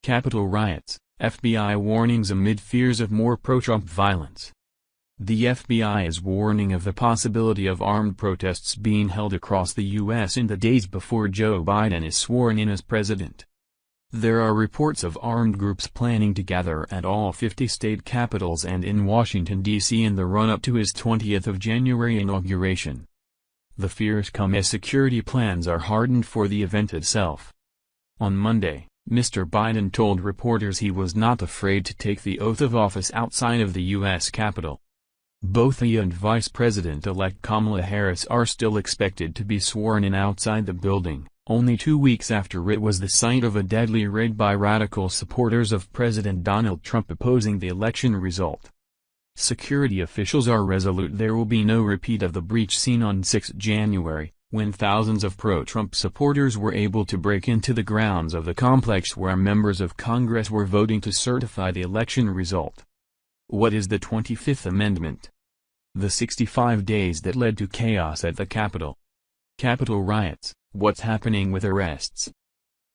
Capitol riots, FBI warnings amid fears of more pro-Trump violence. The FBI is warning of the possibility of armed protests being held across the U.S. in the days before Joe Biden is sworn in as president. There are reports of armed groups planning to gather at all 50 state capitals and in Washington, D.C. in the run-up to his 20th of January inauguration. The fears come as security plans are hardened for the event itself. On Monday, Mr. Biden told reporters he was not afraid to take the oath of office outside of the U.S. Capitol. Both he and Vice-President-elect Kamala Harris are still expected to be sworn in outside the building, only 2 weeks after it was the site of a deadly raid by radical supporters of President Donald Trump opposing the election result. Security officials are resolute there will be no repeat of the breach seen on 6 January, when thousands of pro-Trump supporters were able to break into the grounds of the complex where members of Congress were voting to certify the election result. What is the 25th Amendment? The 65 days that led to chaos at the Capitol. Capitol riots, what's happening with arrests?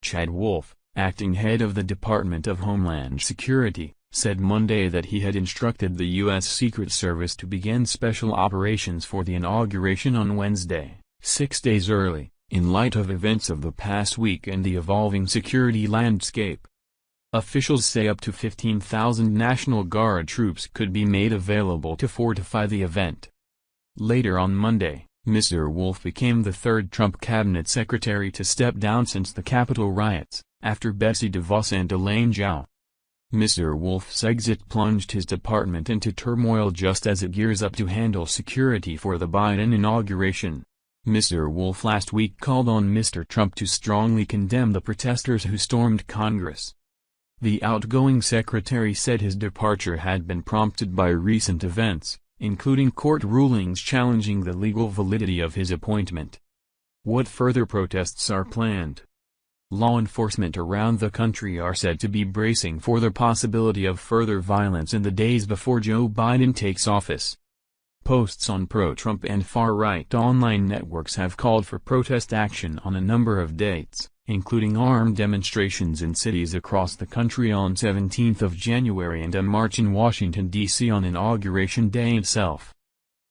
Chad Wolf, acting head of the Department of Homeland Security, said Monday that he had instructed the U.S. Secret Service to begin special operations for the inauguration on Wednesday, 6 days early, in light of events of the past week and the evolving security landscape. Officials say up to 15,000 National Guard troops could be made available to fortify the event. Later on Monday, Mr. Wolf became the third Trump cabinet secretary to step down since the Capitol riots, after Betsy DeVos and Elaine Chao. Mr. Wolf's exit plunged his department into turmoil just as it gears up to handle security for the Biden inauguration. Mr. Wolf last week called on Mr. Trump to strongly condemn the protesters who stormed Congress. The outgoing secretary said his departure had been prompted by recent events, including court rulings challenging the legal validity of his appointment. What further protests are planned? Law enforcement around the country are said to be bracing for the possibility of further violence in the days before Joe Biden takes office. Posts on pro-Trump and far-right online networks have called for protest action on a number of dates, including armed demonstrations in cities across the country on 17th of January and a march in Washington, D.C. on Inauguration Day itself.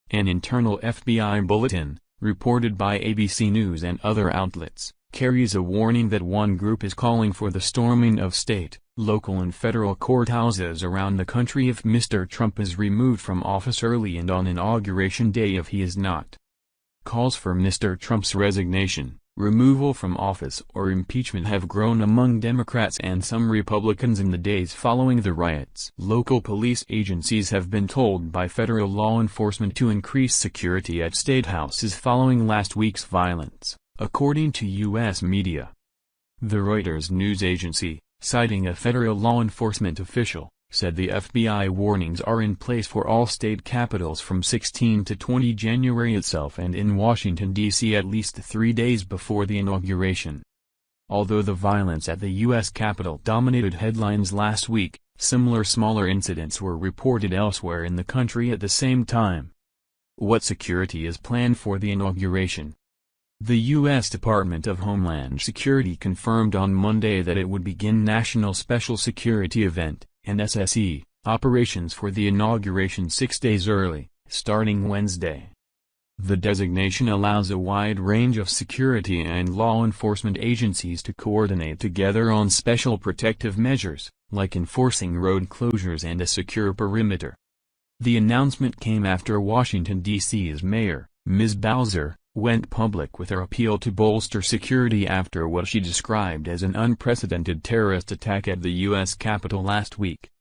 An internal FBI bulletin, reported by ABC News and other outlets, carries a warning that one group is calling for the storming of state, local and federal courthouses around the country if Mr. Trump is removed from office early and on Inauguration Day if he is not. Calls for Mr. Trump's resignation, removal from office or impeachment have grown among Democrats and some Republicans in the days following the riots. Local police agencies have been told by federal law enforcement to increase security at state houses following last week's violence, according to U.S. media. The Reuters news agency, citing a federal law enforcement official, said the FBI warnings are in place for all state capitals from 16 to 20 January itself and in Washington, D.C. at least 3 days before the inauguration. Although the violence at the U.S. Capitol dominated headlines last week, similar smaller incidents were reported elsewhere in the country at the same time. What security is planned for the inauguration? The U.S. Department of Homeland Security confirmed on Monday that it would begin National Special Security Event, NSSE, operations for the inauguration 6 days early, starting Wednesday. The designation allows a wide range of security and law enforcement agencies to coordinate together on special protective measures, like enforcing road closures and a secure perimeter. The announcement came after Washington, D.C.'s mayor, Ms. Bowser, went public with her appeal to bolster security after what she described as an unprecedented terrorist attack at the U.S. Capitol last week.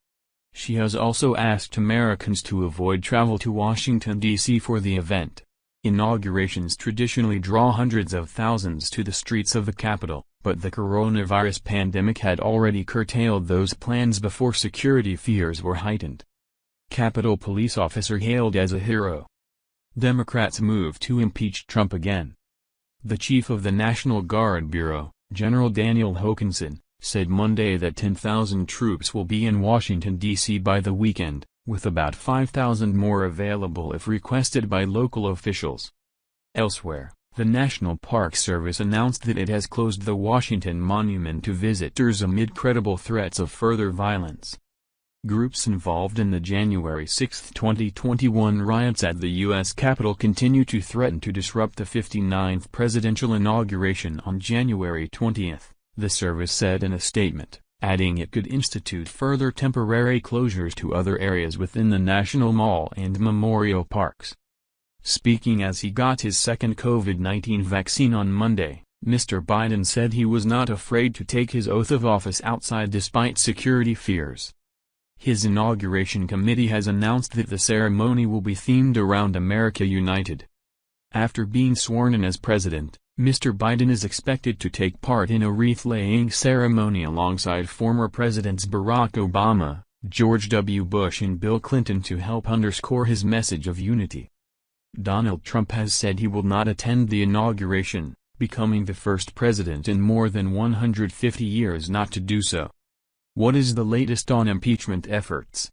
She has also asked Americans to avoid travel to Washington, D.C. for the event. Inaugurations traditionally draw hundreds of thousands to the streets of the Capitol, but the coronavirus pandemic had already curtailed those plans before security fears were heightened. Capitol police officer hailed as a hero. Democrats move to impeach Trump again. The chief of the National Guard Bureau, General Daniel Hokanson, said Monday that 10,000 troops will be in Washington, D.C. by the weekend, with about 5,000 more available if requested by local officials. Elsewhere, The National Park Service announced that it has closed the Washington Monument to visitors amid credible threats of further violence. Groups involved in the January 6, 2021 riots at the U.S. Capitol continue to threaten to disrupt the 59th presidential inauguration on January 20, the service said in a statement, adding it could institute further temporary closures to other areas within the National Mall and Memorial Parks. Speaking as he got his second COVID-19 vaccine on Monday, Mr. Biden said he was not afraid to take his oath of office outside despite security fears. His inauguration committee has announced that the ceremony will be themed around America United. After being sworn in as president, Mr. Biden is expected to take part in a wreath-laying ceremony alongside former Presidents Barack Obama, George W. Bush and Bill Clinton to help underscore his message of unity. Donald Trump has said he will not attend the inauguration, becoming the first president in more than 150 years not to do so. What is the latest on impeachment efforts?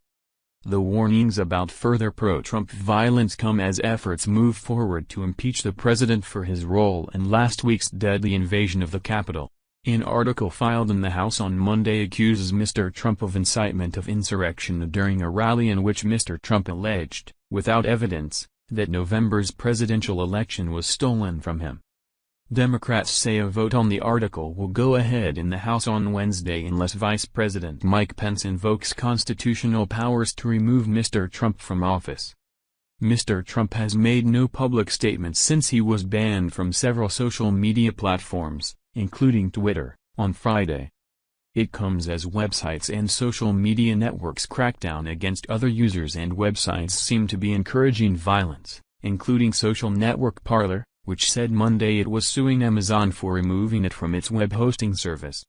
The warnings about further pro-Trump violence come as efforts move forward to impeach the president for his role in last week's deadly invasion of the Capitol. An article filed in the House on Monday accuses Mr. Trump of incitement of insurrection during a rally in which Mr. Trump alleged, without evidence, that November's presidential election was stolen from him. Democrats say a vote on the article will go ahead in the House on Wednesday unless Vice President Mike Pence invokes constitutional powers to remove Mr. Trump from office. Mr. Trump has made no public statements since he was banned from several social media platforms, including Twitter, on Friday. It comes as websites and social media networks crack down against other users and websites seem to be encouraging violence, including social network Parler, which said Monday it was suing Amazon for removing it from its web hosting service.